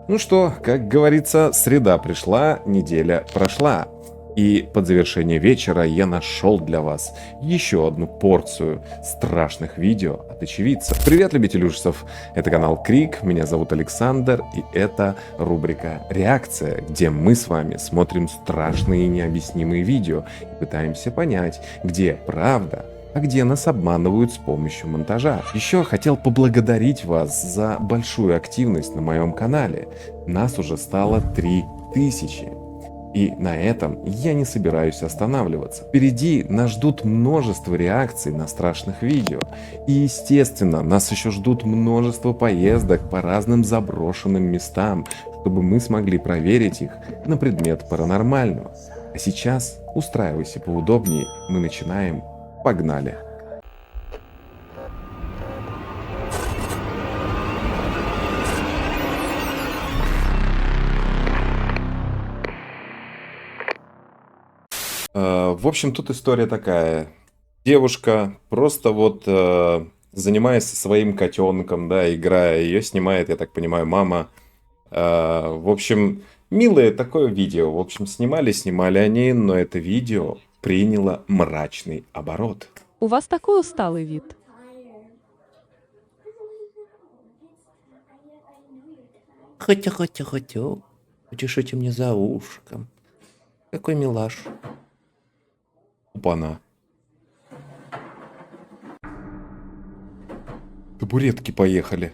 Ну что, как говорится, среда пришла, неделя прошла. И под завершение вечера я нашел для вас еще одну порцию страшных видео от очевидца. Привет, любители ужасов! Это канал Крик, меня зовут Александр, и это рубрика «Реакция», где мы с вами смотрим страшные и необъяснимые видео и пытаемся понять, где правда, а где нас обманывают с помощью монтажа. Еще хотел поблагодарить вас за большую активность на моем канале. Нас уже стало 3000. И на этом я не собираюсь останавливаться. Впереди нас ждут множество реакций на страшных видео. И естественно, нас еще ждут множество поездок по разным заброшенным местам, чтобы мы смогли проверить их на предмет паранормального. А сейчас устраивайся поудобнее, мы начинаем. Погнали! В общем, тут история такая. Девушка просто вот занимаясь своим котенком, да, играя, ее снимает, я так понимаю, мама. В общем, милое такое видео. В общем, снимали они, но это видео приняло мрачный оборот. У вас такой усталый вид. Хотя. Утешите мне за ушком. Какой милаш. Опа-на. Табуретки поехали.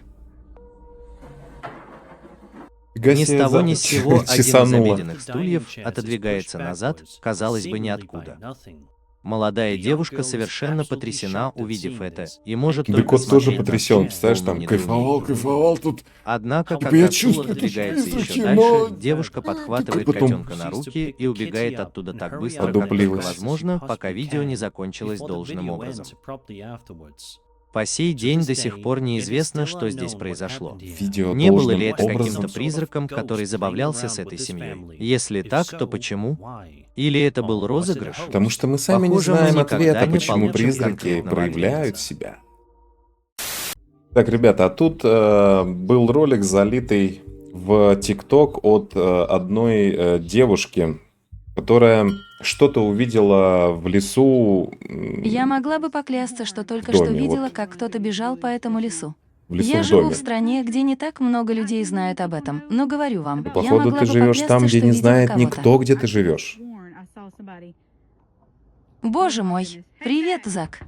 Ни с того ни с сего один из обеденных стульев отодвигается назад, казалось бы, ниоткуда. Молодая девушка совершенно потрясена, увидев это, и может Да только кот тоже смотреть на потрясен, стул в представляешь, там полном недоумении. кайфовал тут. Однако, Типа, когда я стул чувствую, отодвигается такие еще призраки, но- дальше, девушка подхватывает Как потом- котенка на руки и убегает оттуда так быстро, как только Одуплилась. возможно, пока видео не закончилось должным образом. По сей день до сих пор неизвестно, что здесь произошло. Видео Не было должным ли это образом- каким-то призраком, который забавлялся с этой семьей? Если так, то почему? Или это был розыгрыш? Потому что мы сами Похоже, не мы знаем никогда ответа, не почему получим призраки конкретного проявляют ответа. себя. Так, ребята, а тут был ролик, залитый в ТикТок от одной девушки, которая что-то увидела в лесу. Я могла бы поклясться, что только в доме, что видела, вот. как кто-то бежал по этому лесу. В лесу Я в живу доме. в стране, где не так много людей знают об этом, но говорю вам, И, я походу, могла ты бы живешь поклясться, там, где что не видела знает кого-то. никто, где ты живешь. Боже мой, привет, Зак.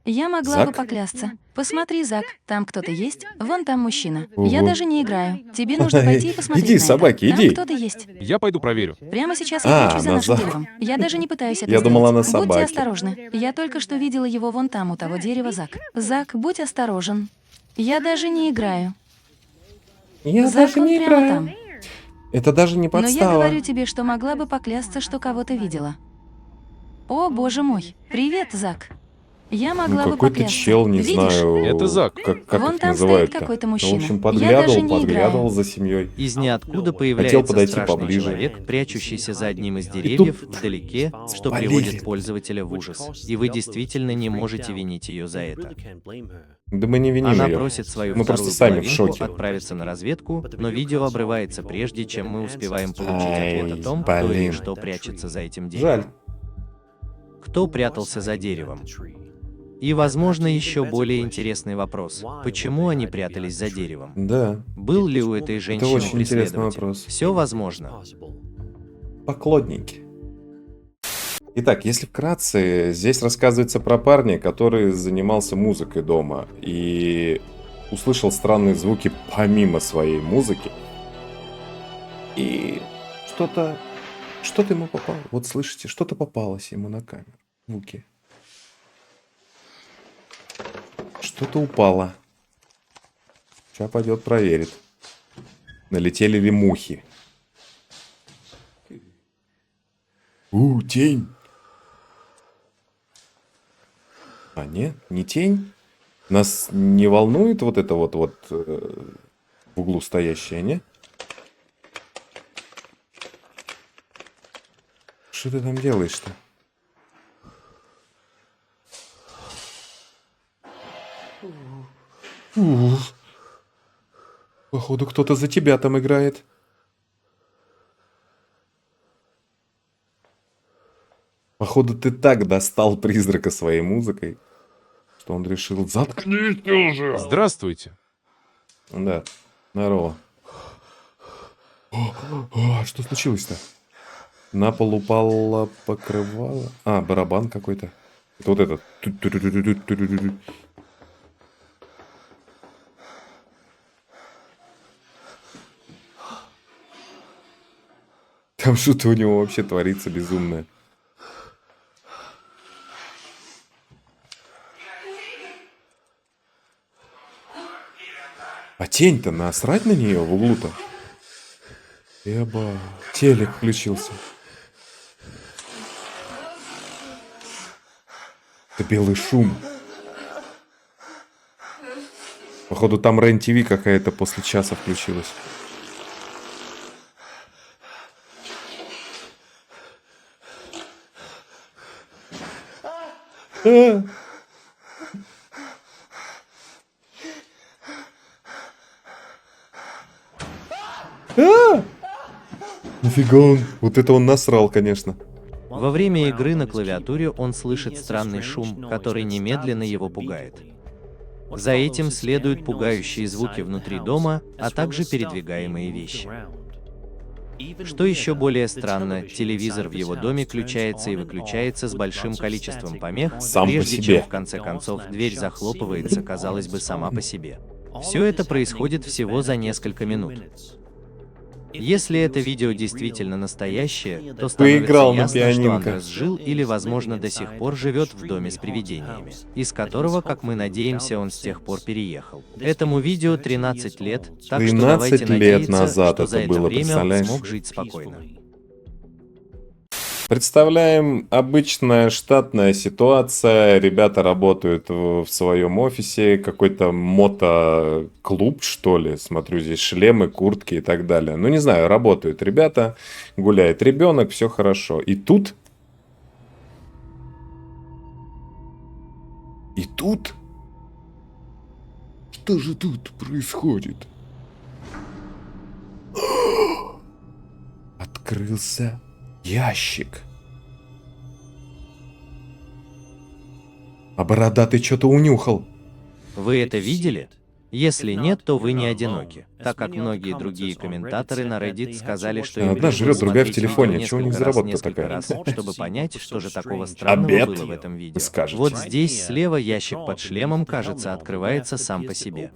Я могла Зак? бы поклясться. Посмотри, Зак, там кто-то есть, вон там мужчина. Ого. Я даже не играю. Тебе нужно пойти и посмотреть Иди, на это. собаки, Там иди. кто-то есть. Я пойду проверю. Прямо сейчас я прячусь за на нашим Зак. деревом. Я даже не пытаюсь это Я думал, сделать. она Будьте собаки. осторожны. Я только что видела его вон там, у того дерева, Зак. Зак, будь осторожен. Я даже не играю. Я Зак, даже он не прямо играю. там. Это даже не Но я подстава. говорю тебе, что могла бы поклясться, что кого-то видела. О, боже мой. Привет, Зак. Я могла Ну, бы какой-то поклясться. чел, не Видишь? знаю, Это Зак. как Вон их там называют-то. стоит какой-то Ну, мужчина. в общем, Я подглядывал, даже не подглядывал играю. за семьей. Из ниоткуда появляется подойти страшный поближе. человек, прячущийся за одним из деревьев вдалеке, что Спалили. приводит пользователя в ужас. И вы действительно не можете винить ее за это. Да мы не виним Она ее. просит свою Мы вторую просто сами в половинку шоке. отправиться на разведку, но видео обрывается прежде, чем мы успеваем получить Ай, ответ о том, кто или блин. что прячется за этим деревом. Жаль. Кто прятался за деревом? И, возможно, еще более интересный вопрос. Почему они прятались за деревом? Да, Был ли у этой женщины очень интересный преследователь? вопрос. Все возможно. Поклонники. Итак, если вкратце, здесь рассказывается про парня, который занимался музыкой дома и услышал странные звуки помимо своей музыки. И что-то ему попало. Вот слышите, что-то попалось ему на камеру. Звуки. Что-то упало. Сейчас пойдет проверит. Налетели ли мухи. Тень. А нет, не тень. Нас не волнует вот это вот в углу стоящее, не? Что ты там делаешь-то? Походу, кто-то за тебя там играет. Походу, ты так достал призрака своей музыкой, что он решил заткните уже. Здравствуйте. Да, здорово. Что случилось-то? На пол упало покрывало. А, барабан какой-то. Это вот этот. Там что-то у него вообще творится безумное. А тень-то насрать на нее в углу-то? Еба, телек включился. Это белый шум. Походу там РЕН-ТВ какая-то после часа включилась. А! А! Нифига он. Вот это он насрал, конечно. Во время игры на клавиатуре он слышит странный шум, который немедленно его пугает. За этим следуют пугающие звуки внутри дома, а также передвигаемые вещи. Что еще более странно, телевизор в его доме включается и выключается с большим количеством помех, Сам по прежде себе. чем в конце концов дверь захлопывается, казалось бы, сама по себе. Все это происходит всего за несколько минут. Если это видео действительно настоящее, то Поиграл становится на ясно, что пианинко. Андрес жил или, возможно, до сих пор живет в доме с привидениями, из которого, как мы надеемся, он с тех пор переехал. Этому видео 13 лет, так что 13 давайте лет надеяться, назад что за это это было, время он представляешь? смог жить спокойно. Представляем обычная штатная ситуация. Ребята работают в своем офисе. Какой-то мотоклуб, что ли. Смотрю, здесь шлемы, куртки и так далее. Ну, не знаю, работают ребята. Гуляет ребенок, все хорошо. И тут... Что же тут происходит? Открылся ящик. А бородатый что-то унюхал. Вы это видели? Если нет, то вы не одиноки, так как многие другие комментаторы на Reddit сказали, что им Одна пришлось жрет, другая в смотреть телефоне. видео Чего у них несколько раз, заработка несколько такая? раз, чтобы понять, что же такого странного Обед, было в этом видео. вы скажете. Вот здесь слева ящик под шлемом, кажется, открывается сам по себе.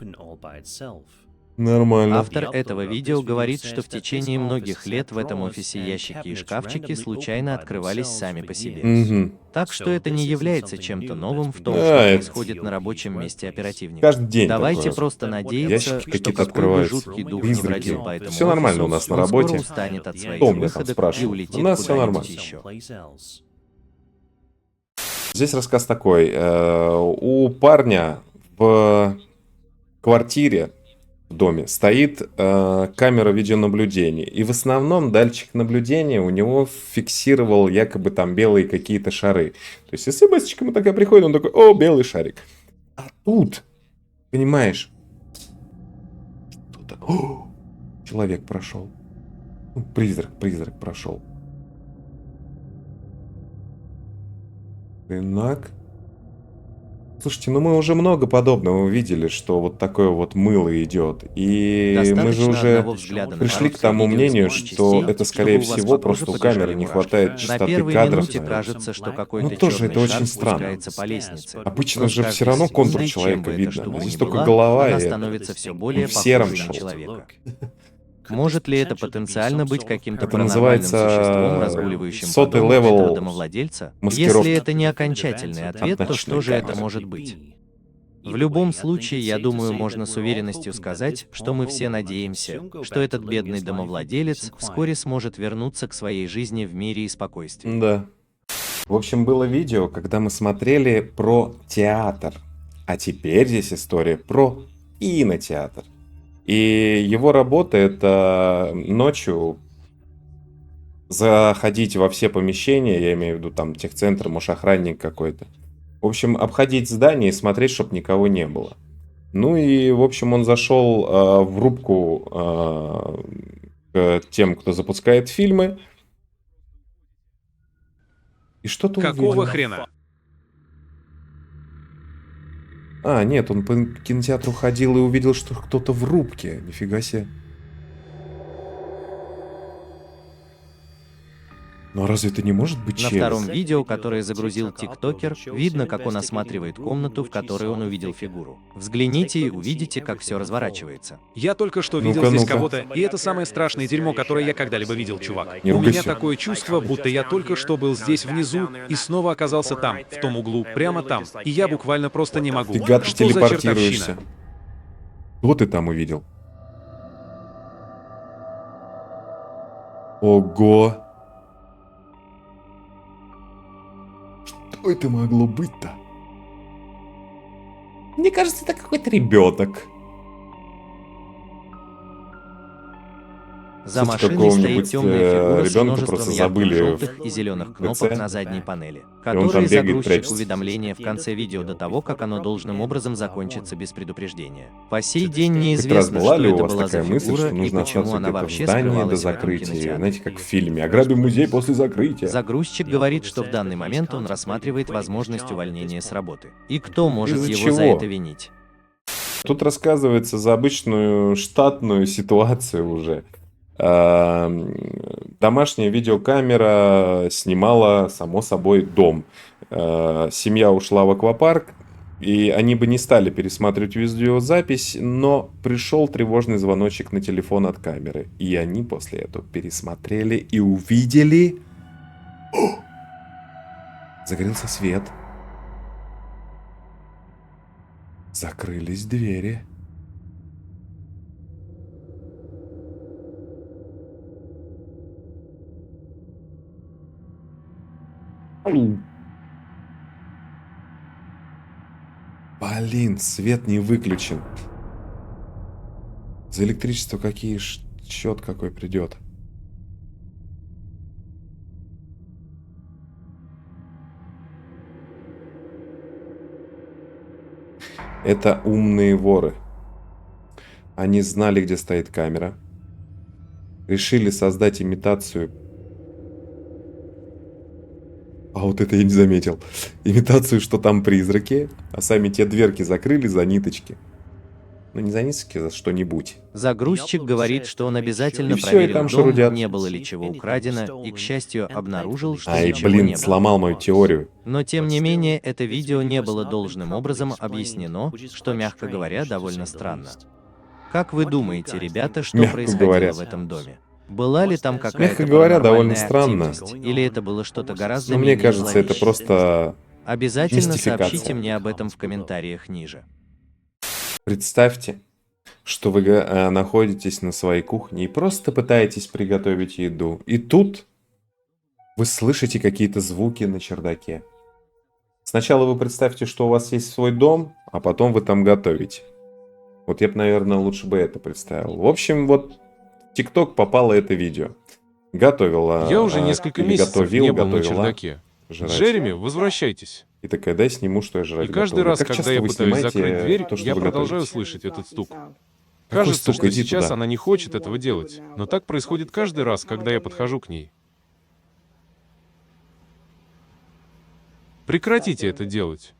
Нормально. Автор этого видео говорит, что в течение многих лет в этом офисе ящики и шкафчики случайно открывались сами по себе. Мгм. Так что это не является чем-то новым в том, Да, что это происходит на рабочем месте оперативника. Каждый день Давайте такое. просто надеяться, Ящики что какие-то какой бы открываются. жуткий дух не Призраки. бродил по этому Всё нормально офису, у нас на он работе. скоро устанет от своих Кто меня там выходок и спрашивает? улетит У нас всё куда-нибудь нормально. еще. Здесь рассказ такой. У парня в квартире, в доме, стоит камера видеонаблюдения. И в основном датчик наблюдения у него фиксировал якобы там белые какие-то шары. То есть, если смс-очка ему такая приходит, он такой, о, белый шарик. А тут, понимаешь, что-то... О, человек прошел. Ну, призрак прошел. Рынок. Слушайте, ну мы уже много подобного видели, что вот такое вот мыло идет. И мы же Достаточно уже одного взгляда на пришли к короткое тому видео мнению, с что частей, это, чтобы скорее у вас всего, по коже просто у побежали камеры не мурашки. хватает На частоты первой кадров. минуте наверное. кажется, что какой-то Ну, тоже черный это очень шар странно. спускается по лестнице. Обычно Но же с каждой все равно контур секундой, чем человека бы эта видно. штука Здесь ни только была, голова она и это. становится все более в сером похожей на шел. человека. Может ли это потенциально быть каким-то Это паранормальным называется, существом, разгуливающим по сотый дому левел этого домовладельца? маскировки. Если это не окончательный ответ, то что же это может быть? В любом случае, я думаю, можно с уверенностью сказать, что мы все надеемся, что этот бедный домовладелец вскоре сможет вернуться к своей жизни в мире и спокойствии. Да. В общем, было видео, когда мы смотрели про театр. А теперь здесь история про кинотеатр. И его работа — это ночью заходить во все помещения, я имею в виду там техцентр, может, охранник какой-то. В общем, обходить здание и смотреть, чтобы никого не было. Ну и, в общем, он зашел в рубку к тем, кто запускает фильмы. И что-то Какого увидел. хрена? А, нет, он по кинотеатру ходил и увидел, что кто-то в рубке. Нифига себе. Ну а разве это не может быть На челюсть? втором видео, которое загрузил тиктокер, видно, как он осматривает комнату, в которой он увидел фигуру. Взгляните и увидите, как все разворачивается. Я только что Ну-ка, видел здесь ну-ка. кого-то, и это самое страшное дерьмо, которое я когда-либо видел, чувак. Не У меня ругайся. такое чувство, будто я только что был здесь внизу и снова оказался там, в том углу, прямо там. И я буквально просто не могу. Ты, гад, Что за телепортируешься. чертовщина? Вот ты там увидел. Ого! Что это могло быть-то? Мне кажется, это какой-то ребенок. За Кстати, машиной стоит какого-нибудь, темная фигура с ребенка просто множеством забыли ярко-желтых и зеленых кнопок ПЦ. на задней панели, он там которые бегает, загрузчик прячется. уведомления в конце видео до того, как оно должным образом закончится без предупреждения. По сей день неизвестно, была что ли у это вас была за такая мысль, фигура что и нужно почему остаться она где-то в вообще здании до скрывалась в этом закрытия? кинотеатре. Знаете, как в фильме «Ограбим музей после закрытия». Загрузчик говорит, что в данный момент он рассматривает возможность увольнения с работы. И кто может Из-за его за чего? это винить? Тут рассказывается за обычную штатную ситуацию уже. Домашняя видеокамера снимала, само собой, дом. Семья ушла в аквапарк, и они бы не стали пересматривать видеозапись, но пришел тревожный звоночек на телефон от камеры. И они после этого пересмотрели и увидели... О! Загорелся свет. Закрылись двери. Блин, свет не выключен. За электричество какие счет какой придет. Это умные воры. Они знали, где стоит камера. Решили создать имитацию. А вот это я не заметил. Имитацию, что там призраки, а сами те дверки закрыли за ниточки. Ну не за ниточки, за что-нибудь. Загрузчик говорит, что он обязательно И всё, и проверил там дом, шарудят. не было ли чего украдено, и, к счастью, обнаружил, что Ай, ничего блин, не было. сломал мою теорию. Но тем не менее, это видео не было должным образом объяснено, что, мягко говоря, довольно странно. Как вы думаете, ребята, что Мягко происходило говоря. в этом доме? Была ли там какая-то Мягко говоря, довольно паранормальная странно. активность? Или это было что-то гораздо Но мне менее кажется, это зловещее? просто... Обязательно мистификация. сообщите мне об этом в комментариях ниже. Представьте, что вы находитесь на своей кухне и просто пытаетесь приготовить еду. И тут вы слышите какие-то звуки на чердаке. Сначала вы представьте, что у вас есть свой дом, а потом вы там готовите. Вот я бы, наверное, лучше бы это представил. В общем, вот в ТикТок попало это видео. Готовила... Я уже несколько или месяцев готовил, не был на готовила чердаке. жрать. Джереми, возвращайтесь. И такая, дай сниму, что я жрать И каждый готовлю. раз, Как когда часто я вы пытаюсь снимаете закрыть дверь, то, что я вы продолжаю готовите? слышать этот стук. Какой Кажется, стук? что Иди сейчас туда. она не хочет этого делать, но так происходит каждый раз, когда я подхожу к ней. Прекратите это делать.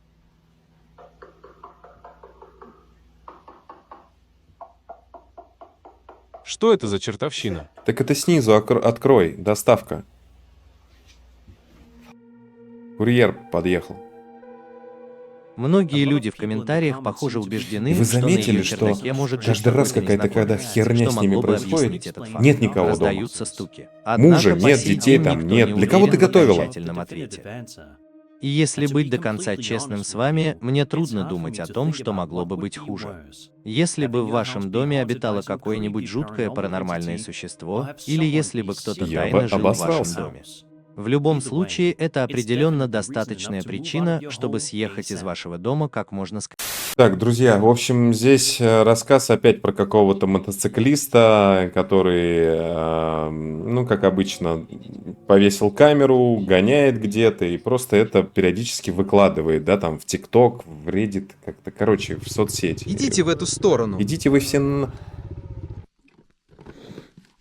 Что это за чертовщина? Так это снизу открой, доставка. Курьер подъехал. Многие люди в комментариях, похоже, убеждены, Вы что на заметили, ее что чердаке может жить каждый раз какой-то какая-то когда незнакомец, херня что с ними могло бы происходит, объяснить этот факт. нет никого дома. Раздаются стуки. Однако, Мужа по нет, сей детей день там никто нет. не Для кого ты уверен в готовила? окончательном ответе. И если быть до конца честным с вами, мне трудно думать о том, что могло бы быть хуже. Если бы в вашем доме обитало какое-нибудь жуткое паранормальное существо, или если бы кто-то Я тайно бы жил в вашем обосрался. доме. В любом случае, это определенно достаточная причина, чтобы съехать из вашего дома как можно скорее. Так, друзья, в общем, здесь рассказ опять про какого-то мотоциклиста, который, ну, как обычно, повесил камеру, гоняет где-то и просто это периодически выкладывает, да, там, в ТикТок, в Reddit, как-то, короче, в соцсети. Идите в эту сторону. Идите вы все...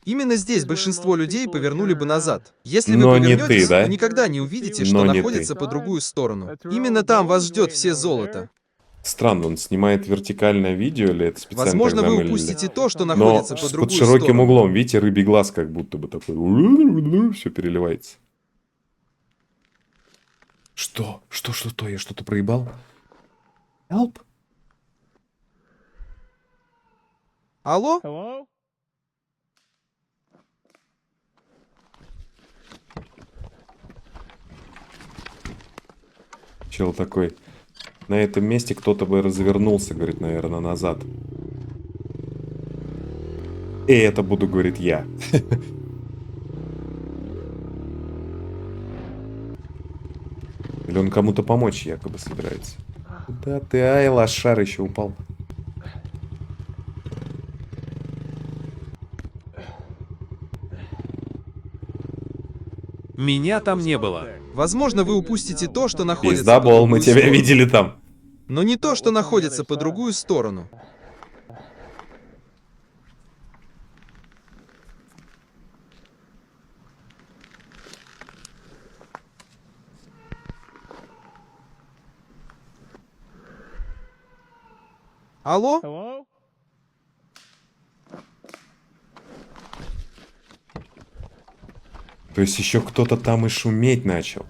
Именно здесь большинство людей повернули бы назад. Если вы Но не повернетесь, ты, да? вы никогда не увидите, что Но не находится ты. по другую сторону. Именно там вас ждет все золото. Странно, он снимает вертикальное видео или это специально Возможно, так вы замылили? упустите то, что Но находится по под другую широким сторону. углом, видите, рыбий глаз как будто бы такой. Все переливается. Что? Что? Я что-то проебал? Help? Алло? Чел такой. На этом месте кто-то бы развернулся, говорит, наверное, назад. И это буду говорить я. Или он кому-то помочь якобы собирается. Куда ты, ай, лошар еще упал. Меня там не было. Возможно, вы упустите то, что находится по Пиздабол, другую мы тебя сторону. видели там. Но не то, что находится по другую сторону. Алло? То есть еще кто-то там и шуметь начал.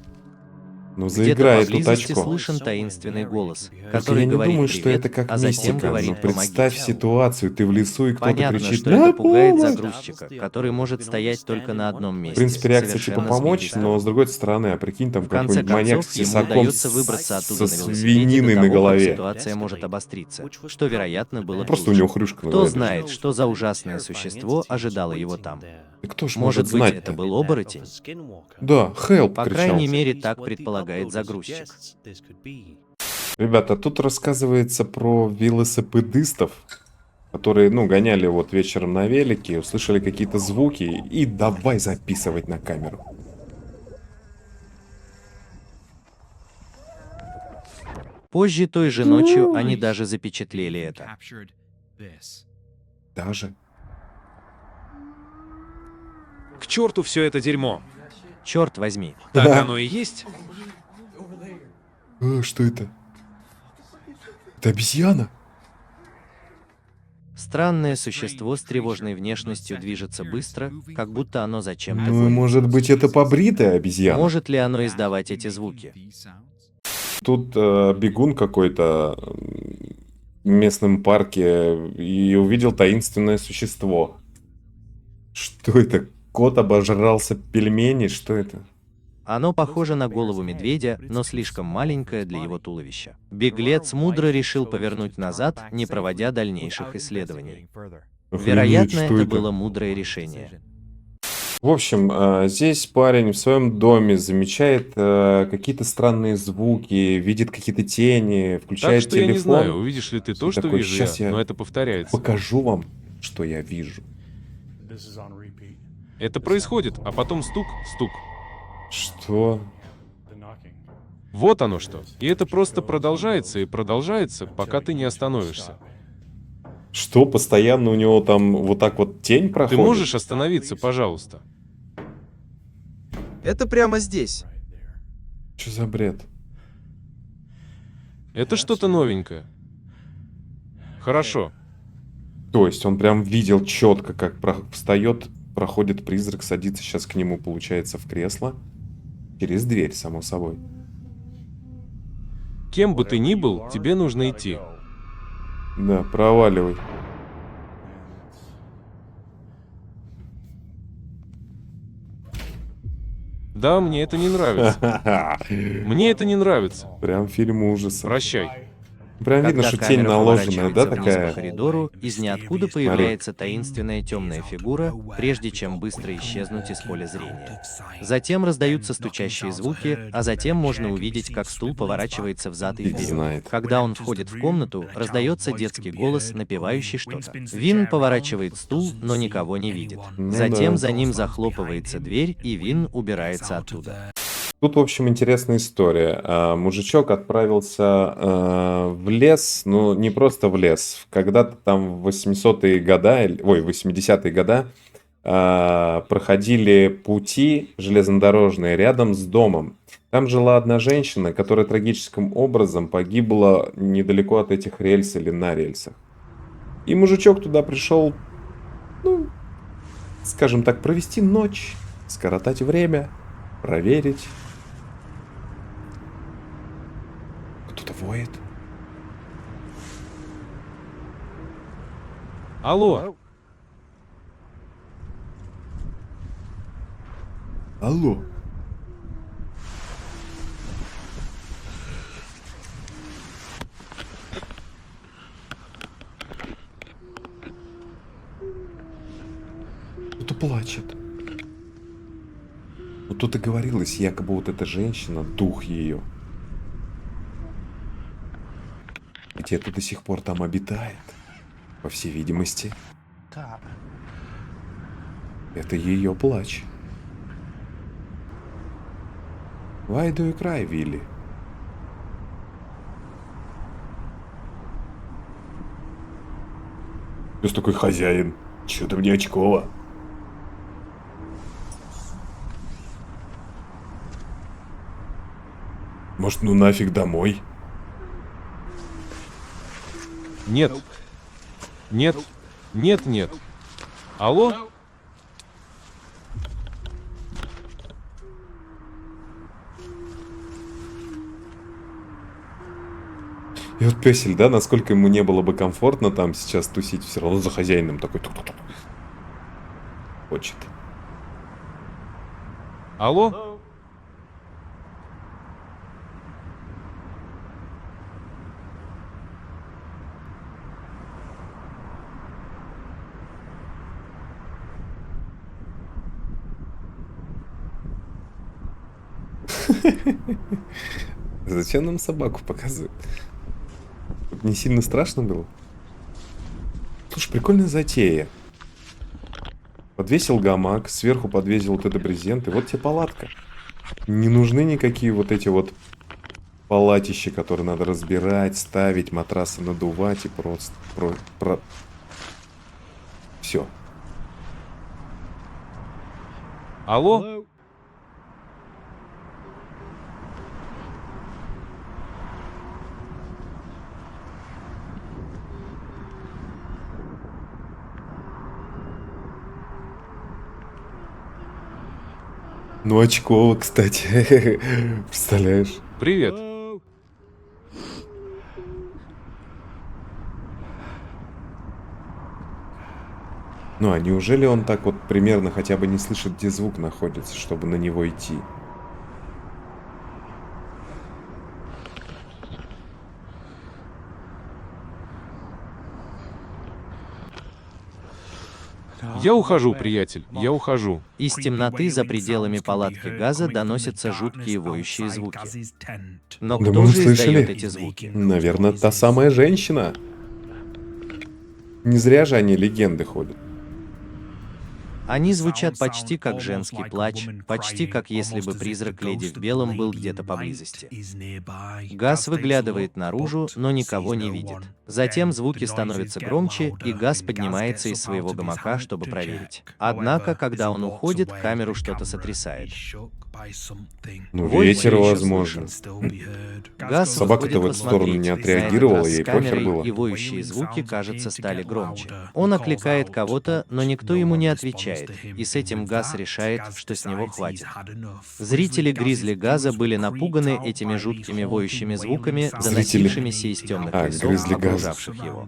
Ну Где-то заиграй эту поблизости тачку. слышен таинственный голос, Только который я не говорит думаю, что «привет», это как а затем мистика. Но говорит представь «помогите». ситуацию, ты в лесу и кто-то Понятно, кричит что это «На пугает помощь!» загрузчика, который может стоять только на одном В месте. принципе, реакция типа совершенно помочь, сбитый с но с другой стороны, а прикинь, там В конце какой-нибудь маньяк концов, с ему тесаком удается выбраться оттуда со на велосипеде свининой до на того, как голове. ситуация может обостриться, что, вероятно, было бы Просто у лучше. него хрюшка на Кто голове. знает, что за ужасное существо ожидало его там. И кто ж Может может быть, знать? это был оборотень? Да, help По кричал. крайней мере, так предполагает загрузчик. Ребята, тут рассказывается про велосипедистов, которые, ну, гоняли вот вечером на велике, услышали какие-то звуки и давай записывать на камеру. Позже той же ночью они даже запечатлели это. Даже. К черту все это дерьмо. Черт возьми. Так оно и есть. Что это? Это обезьяна? Странное существо с тревожной внешностью движется быстро, как будто оно зачем-то Ну, и гонится. может быть, это побритая обезьяна? Может ли оно издавать эти звуки? Тут бегун какой-то в местном парке и увидел таинственное существо. Что это? Кот обожрался пельмени? Что это? Оно похоже на голову медведя, но слишком маленькое для его туловища. Беглец мудро решил повернуть назад, не проводя дальнейших исследований. Охренеть, Вероятно, что это было мудрое решение. В общем, здесь парень в своем доме замечает какие-то странные звуки, видит какие-то тени, Так включает что я не телефон. знаю, увидишь ли ты то, И что такой, вижу «Щас я, я но это повторяется. Покажу вам, что я вижу. Это происходит, а потом стук, стук. Что? Вот оно что. И это просто продолжается и продолжается, пока ты не остановишься. Что, постоянно у него там вот так вот тень Ты проходит? можешь остановиться, пожалуйста? Это прямо здесь. Что за бред? Это что-то новенькое. Хорошо. То есть он прям видел четко, как встает, проходит призрак, садится сейчас к нему, получается, в кресло. Через дверь, само собой. Кем бы ты ни был, тебе нужно идти. Да, проваливай. Да, мне это не нравится. Мне это не нравится. Прям фильм ужаса. Прощай. Прям видно, Когда что тень камера наложенная, да, поворачивается вниз по такая? коридору, из ниоткуда появляется таинственная темная фигура, прежде чем быстро исчезнуть из поля зрения. Затем раздаются стучащие звуки, а затем можно увидеть, как стул поворачивается взад и Фиг вперед. знает. Когда он входит в комнату, раздается детский голос, напевающий что-то. Вин поворачивает стул, но никого не видит. Ну Затем да. за ним захлопывается дверь, и Вин убирается оттуда. Тут, в общем, интересная история. Мужичок отправился в лес, ну, не просто в лес. Когда-то там в 800-е года, ой, 80-е года проходили пути железнодорожные рядом с домом. Там жила одна женщина, которая трагическим образом погибла недалеко от этих рельс или на рельсах. И мужичок туда пришел, ну, скажем так, провести ночь, скоротать время, проверить. Кто-то воет. Алло, Алло. Кто-то плачет. Ну тут и говорилось, якобы вот эта женщина, дух ее. Где-то до сих пор там обитает. По всей видимости. Это ее плач. Why do you cry, Вилли? Пес такой: хозяин, чё-то мне очково. Может, ну нафиг домой? нет. Нет, нет, нет. Алло? И вот песель, да, насколько ему не было бы комфортно там сейчас тусить, все равно за хозяином такой тук-тук-тук. Хочет. Алло? Зачем нам собаку показывают? Тут не сильно страшно было? Слушай, прикольная затея. Подвесил гамак, сверху подвесил вот это брезент, и вот тебе палатка. Не нужны никакие вот эти вот палатища, которые надо разбирать, ставить, матрасы надувать и просто... Все. Алло? Ну, очково, кстати. Представляешь? Привет. Ну, а неужели он так вот примерно хотя бы не слышит, где звук находится, чтобы на него идти? Я ухожу, приятель, я ухожу. Из темноты за пределами палатки газа доносятся жуткие воющие звуки. Но Да кто мы же услышали. издает эти звуки? Наверное, та самая женщина. Не зря же они легенды ходят. Они звучат почти как женский плач, почти как если бы призрак леди в белом был где-то поблизости. Газ выглядывает наружу, но никого не видит. Затем звуки становятся громче, и Газ поднимается из своего гамака, чтобы проверить. Однако, когда он уходит, камеру что-то сотрясает. Ну, Вой ветер, всё ещё возможно. слышен. Газ Собака-то выходит в эту сторону не посмотреть. отреагировала, На этот раз ей с похер камерой, было. и воющие звуки, кажется, стали громче. Он окликает кого-то, но никто ему не отвечает, и с этим Газ решает, что с него хватит. Зрители Гризли Газа были напуганы этими жуткими воющими звуками, доносившимися из темных лесов, Гризли Газа. окружавших его.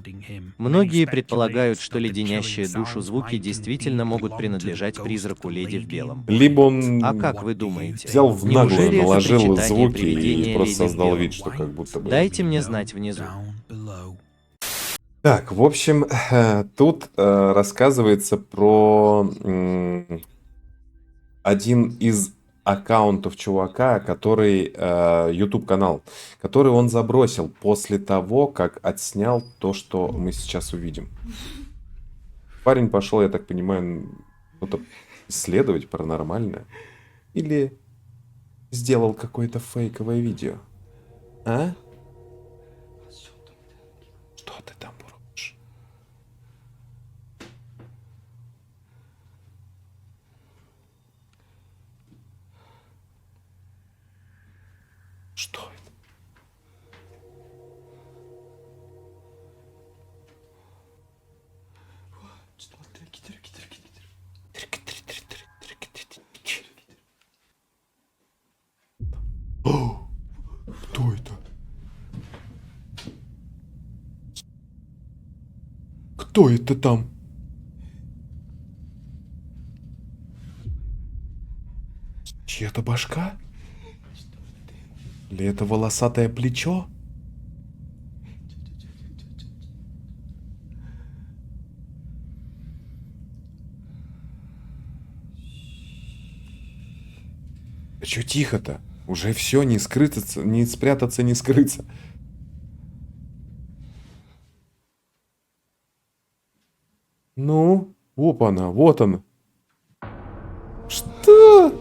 Многие предполагают, что леденящие душу звуки действительно могут принадлежать призраку леди в белом. Либо он А как вы думаете? взял в наглую, Неужели это наложил причитание звуки привидения и просто леди в создал белом? вид, что как будто бы... Дайте мне знать внизу. Так, в общем, тут рассказывается про один из аккаунтов чувака, который YouTube-канал, который он забросил после того, как отснял то, что мы сейчас увидим. Парень пошел, я так понимаю, что-то исследовать паранормальное. Или сделал какое-то фейковое видео. А? Что ты там бурчишь? Кто это там? Чья-то башка? Или это волосатое плечо? А чё тихо-то? Уже все, не скрыться, не спрятаться, не скрыться. Ну, опа-на, вот он. Что?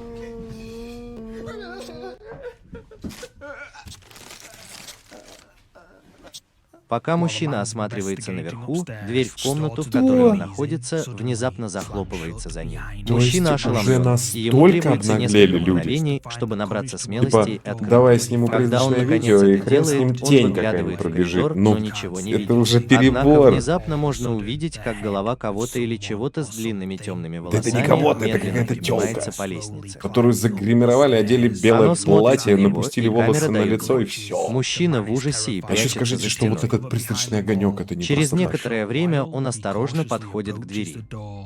Пока мужчина осматривается наверху, дверь в комнату, в которой он находится, внезапно захлопывается за ним. То Мужчина есть уже ошеломлен, и ему настолько требуется обнаглели несколько люди. мгновений, чтобы набраться смелости Типа, и открыть давай дверь. сниму Когда он призрачное наконец видео, и это хрен с ним делает, он тень выглядывает какая-нибудь в пробежит. коридор, Ну, но ничего не это видит. уже Однако перебор. внезапно можно увидеть, как голова кого-то или чего-то с длинными темными Да это волосами не кого-то, это медленно какая-то поднимается тёлка, по лестнице. Которую загримировали, одели белое Оно смотрит платье, на него, напустили и волосы камера на дает лицо и глухо. все. Мужчина в ужасе и А еще прячется скажите, за что вот стеной. этот призрачный огонек, это не Через просто так. некоторое время он осторожно подходит к двери.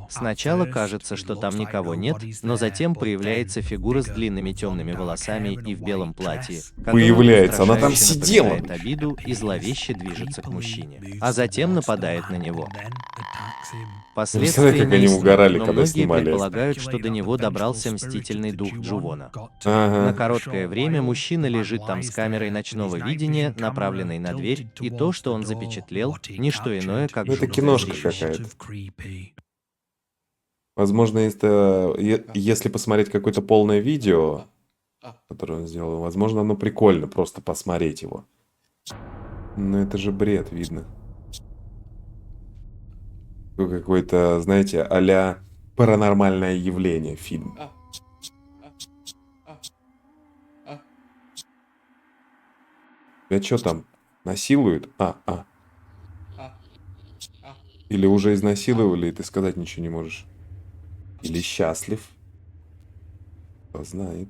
Сначала кажется, что там никого нет, но затем появляется фигура с длинными темными волосами и в белом платье, которая Появляется, она там устрашающе сидела. напоминает обиду и зловеще движется к мужчине, а затем нападает на него. Последствия Представляете, как они неясны, угорали, но когда многие снимали это. предполагают, что до него добрался мстительный дух Джувона. Ага. На короткое время мужчина лежит там с камерой ночного видения, направленной на дверь, и то, что он запечатлел, не что иное, как Ну, это жуткое киношка зрелище. какая-то. Возможно, если посмотреть какое-то полное видео, которое он сделал, возможно, оно прикольно просто посмотреть его. Но это же бред, видно. Какой-то, знаете, а-ля паранормальное явление фильм. Тебя что там? Насилуют? Или уже изнасиловали, и ты сказать ничего не можешь? Или счастлив? Кто знает.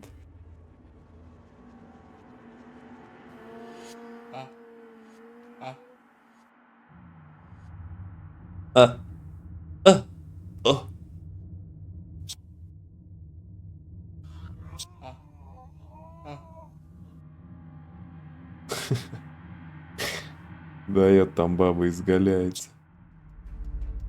О. Дает там баба изгаляется.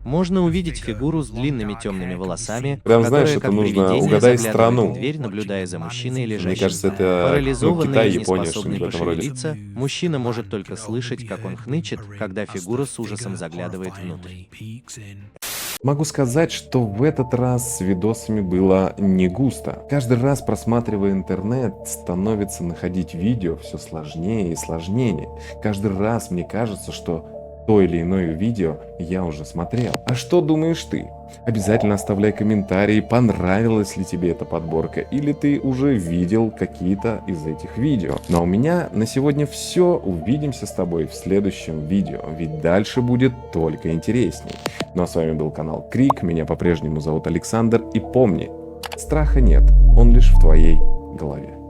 Можно увидеть фигуру с длинными темными волосами, Прям, которая, знаешь, как это нужно привидение, угадай заглядывает страну. в дверь, наблюдая за мужчиной, Мне лежащим кажется, там. это Парализованный Китай, и Япония, неспособный что-нибудь в этом роде. пошевелиться, мужчина может только слышать, как он хнычет, когда фигура с ужасом заглядывает внутрь. Могу сказать, что в этот раз с видосами было не густо. Каждый раз, просматривая интернет, становится находить видео все сложнее и сложнее. Каждый раз мне кажется, что то или иное видео я уже смотрел. А что думаешь ты? Обязательно оставляй комментарии, понравилась ли тебе эта подборка, или ты уже видел какие-то из этих видео. Ну а у меня на сегодня все. Увидимся с тобой в следующем видео, ведь дальше будет только интересней. Ну а с вами был канал Крик, меня по-прежнему зовут Александр, и помни, страха нет, он лишь в твоей голове.